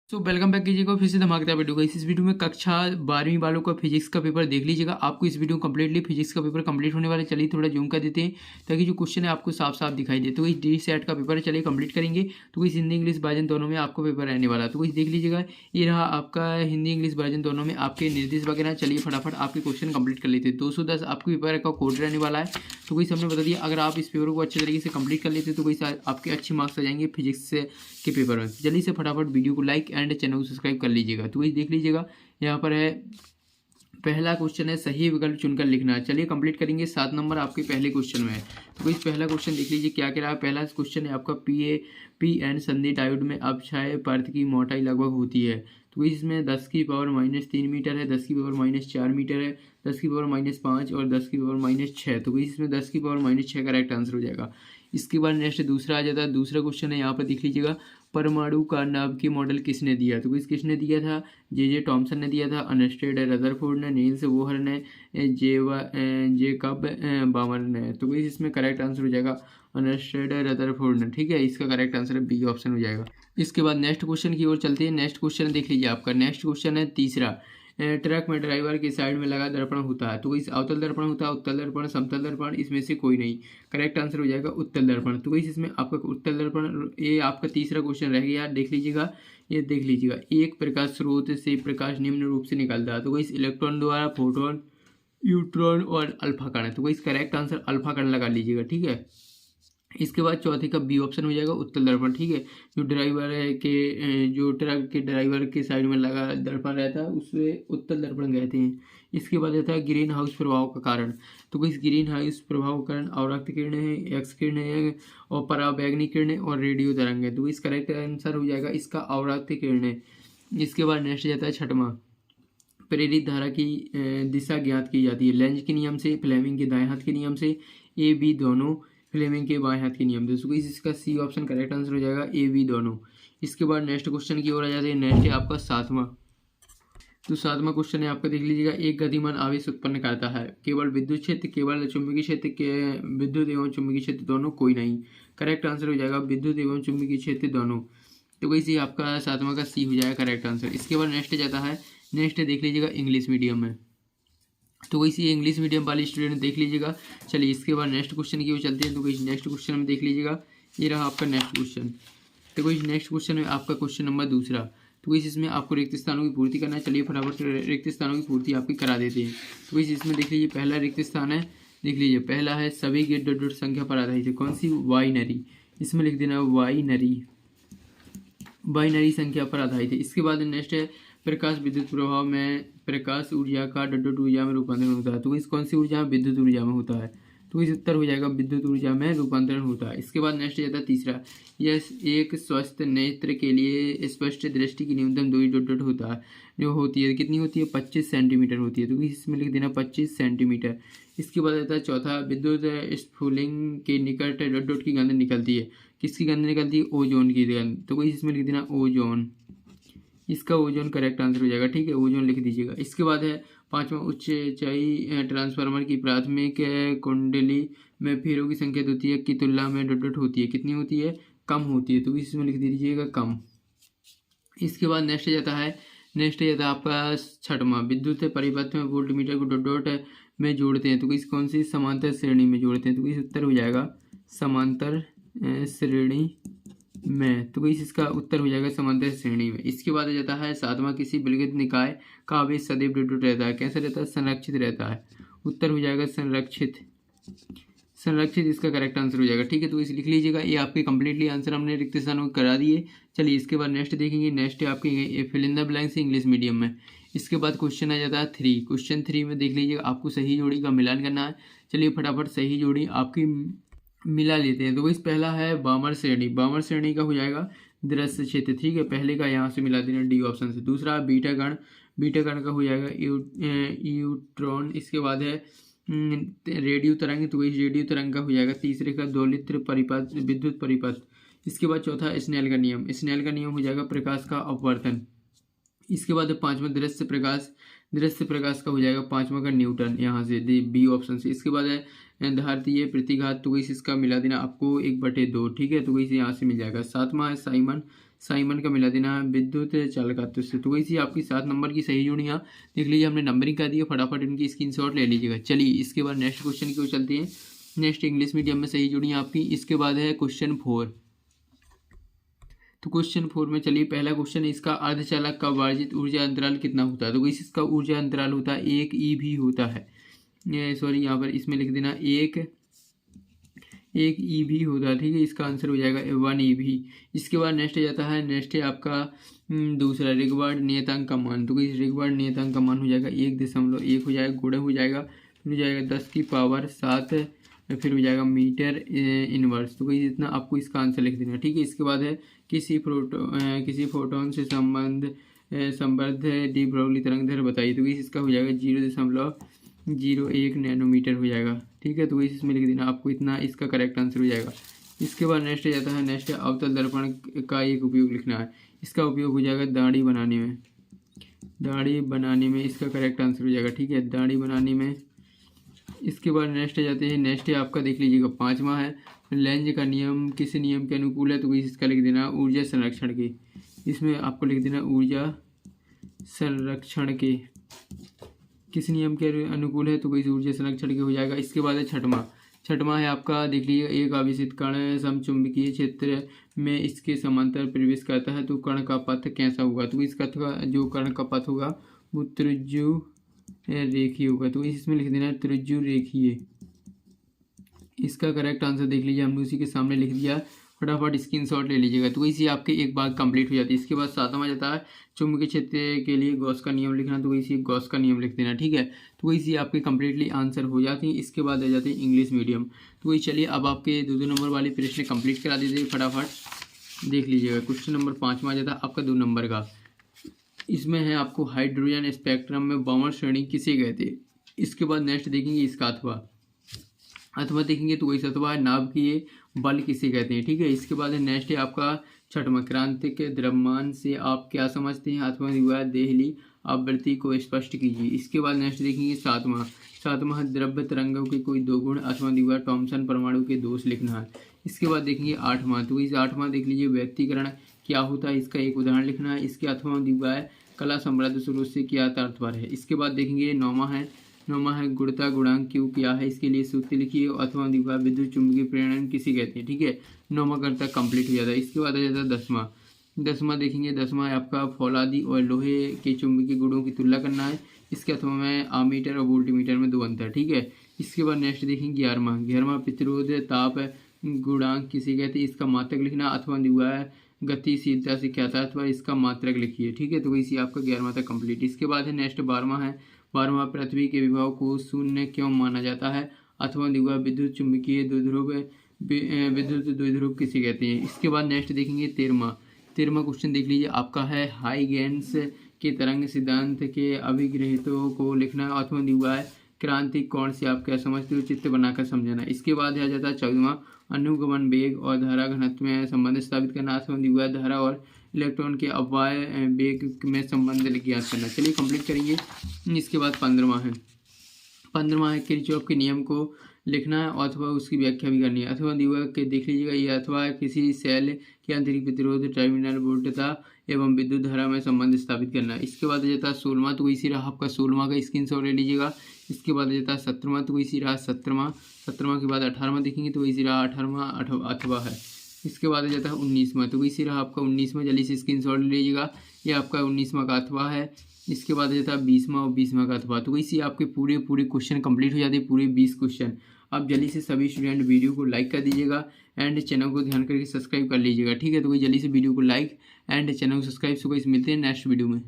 Welcome back कीजिएगा फिर से धमाकेदार वीडियो का। इस वीडियो में कक्षा 12वीं वालों का फिजिक्स का पेपर देख लीजिएगा। आपको इस वीडियो कंप्लीटली फिजिक्स का पेपर कंप्लीट होने वाला। चलिए थोड़ा जूम कर देते हैं ताकि जो क्वेश्चन है आपको साफ साफ दिखाई दे। तो इस डी सेट का पेपर चलिए कंप्लीट करेंगे। तो इस हिंदी इंग्लिश वर्जन दोनों में आपको पेपर रहने वाला। तो देख लीजिएगा, ये रहा आपका हिंदी इंग्लिश वर्जन दोनों में आपके निर्देश वगैरह। चलिए फटाफट आपके क्वेश्चन कंप्लीट कर लेते हैं। 210 आपके पेपर का कोड रहने वाला है। तो कोई हमने बता दिया, अगर आप इस पेपर को अच्छे तरीके से कंप्लीट कर लेते तो कोई आपके अच्छे मार्क्स आ जाएंगे फिजिक्स के पेपर में। जल्दी से फटाफट वीडियो को लाइक एंड चैनल को सब्सक्राइब कर लीजिएगा। तो वही देख लीजिएगा, यहाँ पर है पहला क्वेश्चन है सही विकल्प चुनकर लिखना है। चलिए कंप्लीट करेंगे। 7 नंबर आपके पहले क्वेश्चन में है। तो इस पहला क्वेश्चन देख लीजिए क्या कह रहा है। पहला क्वेश्चन है आपका पी एन संधि डायोड में अपक्षय पर्त की मोटाई लगभग होती है। तो इसमें 10⁻³ मीटर है, 10⁻⁴ मीटर है, 10⁻⁵ और 10⁻�6। तो इसमें 10⁻�6 करेक्ट आंसर हो जाएगा। इसके बाद नेक्स्ट दूसरा आ जाता है। दूसरा क्वेश्चन है यहाँ पर देख लीजिएगा, परमाणु का नाभिकीय मॉडल किसने दिया। तो किसने दिया था, जे टॉमसन ने दिया था, अर्नेस्ट रदरफोर्ड ने, नील्स बोहर ने, जेकब बामर ने। तो इसमें करेक्ट आंसर हो जाएगा अर्नेस्ट रदरफोर्ड ने। ठीक है, इसका करेक्ट आंसर है बी ऑप्शन हो जाएगा। इसके बाद नेक्स्ट क्वेश्चन की ओर चलते हैं। नेक्स्ट क्वेश्चन देख लीजिए आपका। नेक्स्ट क्वेश्चन है तीसरा, ट्रक में ड्राइवर के साइड में लगा दर्पण होता है। तो इस अवतल दर्पण होता है, उत्तल दर्पण, समतल दर्पण, इसमें से कोई नहीं। करेक्ट आंसर हो जाएगा उत्तल दर्पण। तो इसमें आपका उत्तल दर्पण, ये आपका तीसरा क्वेश्चन रह गया। देख लीजिएगा, ये देख लीजिएगा, एक प्रकाश स्रोत से प्रकाश निम्न रूप से निकलता है। तो इस इलेक्ट्रॉन द्वारा प्रोटॉन, न्यूट्रॉन और अल्फा कण है। तो इस करेक्ट आंसर अल्फा कण लगा लीजिएगा। ठीक है, इसके बाद चौथे का बी ऑप्शन हो जाएगा उत्तल दर्पण। ठीक है, जो ड्राइवर है के जो ट्रक के ड्राइवर के साइड में लगा दर्पण रहता है उसे उत्तल दर्पण कहते हैं। इसके बाद आता है ग्रीन हाउस प्रभाव का कारण। तो इस ग्रीन हाउस प्रभाव का कारण अवरक्त किरणें हैं, एक्स किरणें हैं और पराबैंगनी किरणें और रेडियो तरंग है। तो इस करेक्ट आंसर हो जाएगा इसका अवरक्त किरणें। इसके बाद नेक्स्ट जाता है छठवां, प्रेरित धारा की दिशा ज्ञात की जाती है लेंज के नियम से, फ्लेमिंग के दाएं हाथ के नियम से, ए बी दोनों, फ्लेमिंग के बाएं हाथ के नियम से। इसका सी ऑप्शन करेक्ट आंसर हो जाएगा ए बी दोनों। इसके बाद नेक्स्ट क्वेश्चन की ओर आ जाते हैं। नेक्स्ट है आपका सातवां। तो सातवां क्वेश्चन है आपका देख लीजिएगा, एक गतिमान आवेश उत्पन्न करता है केवल विद्युत क्षेत्र, केवल चुंबकीय क्षेत्र के, विद्युत एवं चुंबकीय क्षेत्र दोनों, कोई नहीं। करेक्ट आंसर हो जाएगा विद्युत एवं चुंबकीय क्षेत्र दोनों। तो वैसे आपका सातवां का सी हो जाएगा करेक्ट आंसर। इसके बाद नेक्स्ट जाता है, नेक्स्ट देख लीजिएगा इंग्लिश मीडियम में। तो वैसे इंग्लिश मीडियम वाले स्टूडेंट देख लीजिएगा। चलिए इसके बाद नेक्स्ट क्वेश्चन की ओर चलते हैं। तो नेक्स्ट क्वेश्चन में देख लीजिएगा, ये रहा आपका नेक्स्ट क्वेश्चन। तो नेक्स्ट क्वेश्चन में आपका क्वेश्चन नंबर दूसरा। तो इसमें आपको रिक्त स्थानों की पूर्ति करना है। चलिए फटाफट रिक्त स्थानों की पूर्ति आपकी करा देते हैं। तो इसमें देख लीजिए पहला रिक्त स्थान है, देख लीजिए पहला है सभी गेट डॉट डॉट संख्या पर आधारित है। कौन सी, वाइनरी। इसमें लिख देना वाइनरी संख्या पर आधारित है। इसके बाद नेक्स्ट है प्रकाश विद्युत प्रभाव में प्रकाश ऊर्जा का डॉट डॉट ऊर्जा में रूपांतरण होता है। तो इस कौन सी ऊर्जा में, विद्युत ऊर्जा में होता है। तो इस उत्तर हो जाएगा विद्युत ऊर्जा में रूपांतरण होता है। इसके बाद नेक्स्ट जाता है तीसरा, यह एक स्वस्थ नेत्र के लिए स्पष्ट दृष्टि की न्यूनतम दूरी डॉट डॉट होता है, जो होती है कितनी होती है, 25 सेंटीमीटर होती है। तो इसमें लिख देना 25 सेंटीमीटर। इसके बाद आता है चौथा, विद्युत स्फुलिंग के निकट डॉट डॉट की गंध निकलती है। किसकी गंध निकलती है, ओजोन की गंध। तो इसमें लिख देना ओजोन। इसका ओजोन करेक्ट आंसर हो जाएगा। ठीक है, ओजोन लिख दीजिएगा। इसके बाद है पांचवा, उच्च ऊंचाई ट्रांसफार्मर की प्राथमिक कुंडली में फेरों की संख्या द्वितीयक की तुलना में डॉट डॉट होती है, कितनी होती है, कम होती है। तो इसमें लिख दीजिएगा कम। इसके बाद नेक्स्ट जाता है आपका छठवां, विद्युत परिपथ में volt meter co dot dot में जोड़ते हैं। तो इस कौन सी, समांतर श्रेणी में जोड़ते हैं। तो इस उत्तर हो जाएगा समांतर श्रेणी में। तो इसका उत्तर हो जाएगा समांतर श्रेणी में। इसके बाद आ जाता है सातवां, किसी विलगित निकाय का आवेश सदैव डॉट डॉट रहता है। कैसा रहता है, संरक्षित रहता है। उत्तर हो जाएगा संरक्षित। इसका करेक्ट आंसर हो जाएगा। ठीक है, तो इसे लिख लीजिएगा। ये आपके कंप्लीटली आंसर हमने रिक्त स्थानों को करा दिए। चलिए इसके बाद नेक्स्ट देखेंगे। नेक्स्ट है आपके fill in the blanks English medium में। इसके बाद क्वेश्चन आ जाता है 3। क्वेश्चन 3 में देख लीजिएगा, आपको सही जोड़ी का मिलान करना है। चलिए फटाफट सही जोड़ी आपकी मिला लेते हैं। तो इस पहला है बामर श्रेणी। बामर श्रेणी का हो जाएगा दृश्य क्षेत्र। ठीक है, पहले का यहाँ से मिला देना डी ऑप्शन से। दूसरा बीटा गण, बीटा गण का हो जाएगा यूट्रॉन। इसके बाद है रेडियो तरंग। तो इस रेडियो तरंग का हो जाएगा तीसरे का दोलित्र परिपथ, विद्युत परिपथ। इसके बाद चौथा स्नेल का नियम। स्नेल का नियम हो जाएगा प्रकाश का अपवर्तन। इसके बाद पांचवा दृश्य प्रकाश का हो जाएगा पांचवा का न्यूटन, यहाँ से बी ऑप्शन से। इसके बाद है धारतीय प्रतिघात। तो इसका मिला देना आपको 1/2। ठीक है, तो इसे यहाँ से मिल जाएगा। सातवां है साइमन साइमन का मिला देना विद्युत चालकत्व से। तो वैसी आपकी 7 नंबर की सही जोड़ियाँ देख लीजिए, हमने नंबरिंग कर दी है, फटाफट इनकी स्क्रीनशॉट ले लीजिएगा। चलिए इसके बाद नेक्स्ट क्वेश्चन की ओर चलते हैं। नेक्स्ट इंग्लिश मीडियम में सही जोड़ियाँ आपकी। इसके बाद है क्वेश्चन 4। तो क्वेश्चन 4 में चलिए पहला क्वेश्चन है इसका, अर्धचालक का वार्जित ऊर्जा अंतराल कितना होता है। तो इसका ऊर्जा अंतराल होता है 1 EV होता है, सॉरी यहाँ पर इसमें लिख देना 1 EV होता है, ठीक है। इसका आंसर हो जाएगा 1 EV। इसके बाद नेक्स्ट जाता है, नेक्स्ट है आपका दूसरा रिगवार्ड नियतांक का मान। तो इस रिगवार्ड नियतांक का मान हो जाएगा 1.1 हो जाएगा, गुणा हो जाएगा, फिर हो जाएगा 10 की पावर 7, फिर हो जाएगा मीटर इनवर्स। तो कोई इतना आपको इसका आंसर लिख देना, ठीक है। इसके बाद है किसी फोटोन से संबद्ध डी ब्रॉगली तरंगदैर्घ्य बताइए। तो इसका हो जाएगा 0.01 नैनोमीटर हो जाएगा, ठीक है। तो इसमें लिख देना आपको इतना, इसका करेक्ट आंसर हो जाएगा। इसके बाद नेक्स्ट जाता है, नेक्स्ट अवतल दर्पण का एक उपयोग लिखना है। इसका उपयोग हो जाएगा दाढ़ी बनाने में इसका करेक्ट आंसर हो जाएगा, ठीक है, दाढ़ी बनाने में। इसके बाद नेक्स्ट जाते हैं, नेक्स्ट है आपका देख लीजिएगा 5वां है, लेंज का नियम किस नियम के अनुकूल है। तो इसका लिख देना ऊर्जा संरक्षण के। इसमें आपको लिख देना ऊर्जा संरक्षण के किस नियम के अनुकूल है। तो इस ऊर्जा संरक्षण के हो जाएगा। इसके बाद है छठवां है आपका देख लीजिए, एक आवेशित कण समचुंबकीय क्षेत्र में इसके समांतर प्रवेश करता है तो कण का पथ कैसा होगा। तो इसका जो कण का पथ होगा वो त्रिज्यू रेखीय होगा। तो इसमें लिख देना त्रिज्यू रेखीय। इसका करेक्ट आंसर देख लीजिए, हमने उसी के सामने लिख दिया, फटाफट स्क्रीनशॉट ले लीजिएगा। तो इसी आपके एक बार कंप्लीट हो जाती है। इसके बाद 7वां जाता है चुंबकीय क्षेत्र के लिए गॉस का नियम लिखना। तो इसी गॉस का नियम लिख देना, ठीक है। तो इसी आपके कंप्लीटली आंसर हो जाती है। इसके बाद आ जाते हैं इंग्लिश मीडियम। तो वही चलिए अब आपके 2 नंबर वाले प्रश्न कंप्लीट करा दीजिए, फटाफट देख लीजिएगा। क्वेश्चन नंबर 5वां जाता है आपका 2 नंबर का। इसमें है आपको हाइड्रोजन स्पेक्ट्रम में बाउंड श्रेणी किसे कहते हैं। इसके बाद नेक्स्ट देखेंगे इसका अथवा देखेंगे। तो वही अथवा है नाभिकीय बल किसे कहते हैं, ठीक है। इसके बाद है नेक्स्ट है आपका 6वां, क्रांतिक द्रव्यमान से आप क्या समझते हैं। अथवा दिया देहली आवृत्ति को स्पष्ट कीजिए। इसके बाद नेक्स्ट देखेंगे 7वां द्रव्य तरंगों के कोई 2 गुण अथवा दिया थॉमसन परमाणु के दोष लिखना है। इसके बाद देखेंगे 8वां। तो इस 8वां देख लीजिए व्यक्तिकरण क्या होता है, इसका एक उदाहरण लिखना है। इसके अथवा दिया कला समृद्ध स्रोत से क्या तात्पर्य है। इसके बाद देखेंगे 9वां है गुणता गुणांक क्यों क्या है, इसके लिए सूत्र लिखिए। अथवा दिया विद्युत चुंबकीय प्रेरण किसे कहते हैं, ठीक है। 9वां करता कंप्लीट हो जाता है। इसके बाद आ जाता है 10वां देखेंगे। 10वां है आपका फौलादी और लोहे के चुंबकीय गुणों की तुलना करना है। इसके अथवा में आमीटर और वोल्टीमीटर में 2 अंतर, ठीक है। इसके बाद नेक्स्ट देखेंगे 11वां प्रतिरोध ताप गुणांक किसे कहते हैं, इसका मात्रक लिखना। अथवा दिया है गतिशीलता से क्या था, अथवा इसका मात्रक लिखिए, ठीक है। तो इसी आपका 11वां तक कंप्लीट। इसके बाद है नेक्स्ट 12वां पृथ्वी के विभव को शून्य क्यों माना जाता है। अथवा दिया विद्युत चुंबकीय द्विध्रुव किसे कहते हैं। इसके बाद नेक्स्ट देखेंगे 13वां क्वेश्चन देख लीजिए आपका है हाइगेंस के तरंग सिद्धांत के अभिग्रहितों को लिखना। अथवा दिया है क्रांतिक कोण से आप क्या समझते हो, चित्र बनाकर समझाना। इसके बाद आ जाता है 14वां अनुगमन वेग और धारा घनत्व में संबंध स्थापित करना। अथवा दिया धारा और इलेक्ट्रॉन के अपवाय वेग में संबंध ज्ञात करना। चलिए कंप्लीट करेंगे। इसके बाद 15वां है किरचॉफ के नियम को लिखना है अथवा उसकी व्याख्या भी करनी है। अथवा दिया के देख लीजिएगा ये अथवा किसी सेल के आंतरिक प्रतिरोध टर्मिनल वोल्टता एवं विद्युत धारा में संबंध स्थापित करना है। इसके बाद आ जाता है 16वां। तो इसी रहा आपका 16वां का स्क्रीनशॉट ले लीजिएगा। इसके बाद आ जाता है 17वां। तो इसी रहा 17वां के बाद 18वां देखेंगे। तो इसी रहा 18वां अथवा है। इसके बाद आ जाता है 19वां। तो इसी रहा आपका 19वां, जल्दी से स्क्रीनशॉट ले लीजिएगा। ये आपका 19वां का अथवा है। इसके बाद आ जाता है 20वां और 20वां का अथवा। तो इसी आपके पूरे क्वेश्चन कंप्लीट हो जाते हैं, पूरे 20 क्वेश्चन। आप जल्दी से सभी स्टूडेंट वीडियो को लाइक कर दीजिएगा एंड चैनल को ध्यान करके सब्सक्राइब कर लीजिएगा, ठीक है। तो जल्दी से वीडियो को लाइक एंड चैनल को सब्सक्राइब। सो गाइस मिलते हैं नेक्स्ट वीडियो में।